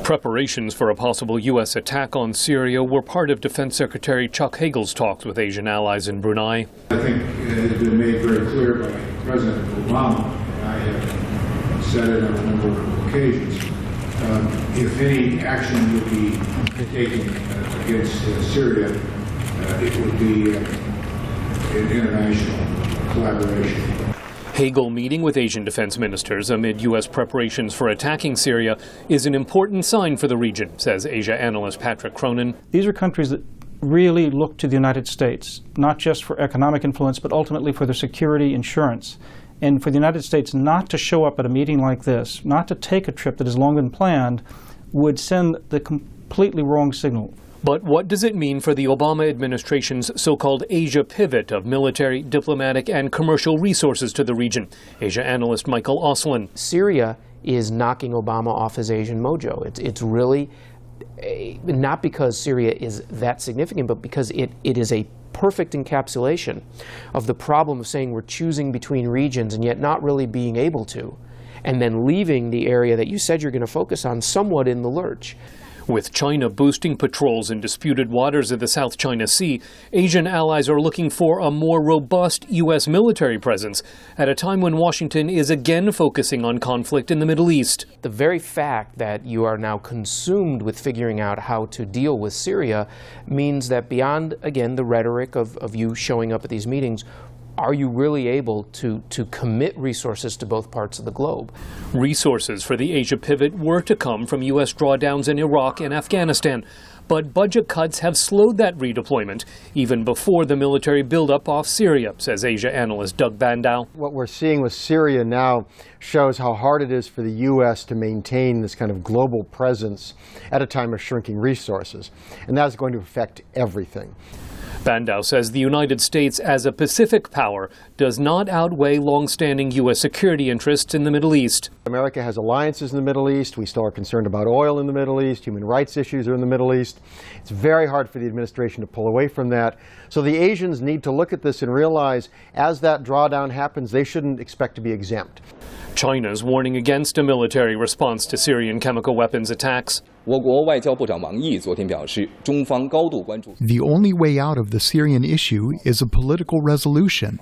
Preparations for a possible U.S. attack on Syria were part of Defense Secretary Chuck Hagel's talks with Asian allies in Brunei. I think it has been made very clear by President Obama, and I have said it on a number of occasions, if any action would be taken against Syria, it would be an international collaboration. Hagel meeting with Asian defense ministers amid U.S. preparations for attacking Syria is an important sign for the region, says Asia analyst Patrick Cronin. These are countries that really look to the United States, not just for economic influence, but ultimately for their security insurance. And for the United States not to show up at a meeting like this, not to take a trip that has long been planned, would send the completely wrong signal. But what does it mean for the Obama administration's so-called Asia pivot of military, diplomatic, and commercial resources to the region? Asia analyst Michael Oslin. Syria is knocking Obama off his Asian mojo. It's really not because Syria is that significant, but because it is a perfect encapsulation of the problem of saying we're choosing between regions and yet not really being able to, and then leaving the area that you said you're going to focus on somewhat in the lurch. With China boosting patrols in disputed waters of the South China Sea, Asian allies are looking for a more robust U.S. military presence at a time when Washington is again focusing on conflict in the Middle East. The very fact that you are now consumed with figuring out how to deal with Syria means that beyond, again, the rhetoric of you showing up at these meetings, are you really able to commit resources to both parts of the globe? Resources for the Asia pivot were to come from U.S. drawdowns in Iraq and Afghanistan, but budget cuts have slowed that redeployment even before the military buildup off Syria, says Asia analyst Doug Bandow. What we're seeing with Syria now shows how hard it is for the U.S. to maintain this kind of global presence at a time of shrinking resources, and that is going to affect everything. Bandow says the United States as a Pacific power does not outweigh long-standing U.S. security interests in the Middle East. America has alliances in the Middle East. We still are concerned about oil in the Middle East. Human rights issues are in the Middle East. It's very hard for the administration to pull away from that. So the Asians need to look at this and realize as that drawdown happens, they shouldn't expect to be exempt. China's warning against a military response to Syrian chemical weapons attacks. The only way out of the Syrian issue is a political resolution.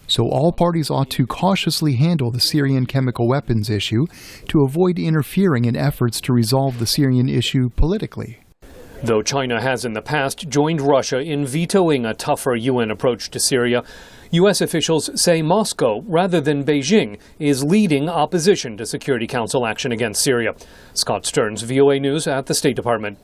So all parties ought to cautiously handle the Syrian chemical weapons issue to avoid interfering in efforts to resolve the Syrian issue politically. Though China has in the past joined Russia in vetoing a tougher UN approach to Syria, U.S. officials say Moscow, rather than Beijing, is leading opposition to Security Council action against Syria. Scott Stearns, VOA News at the State Department.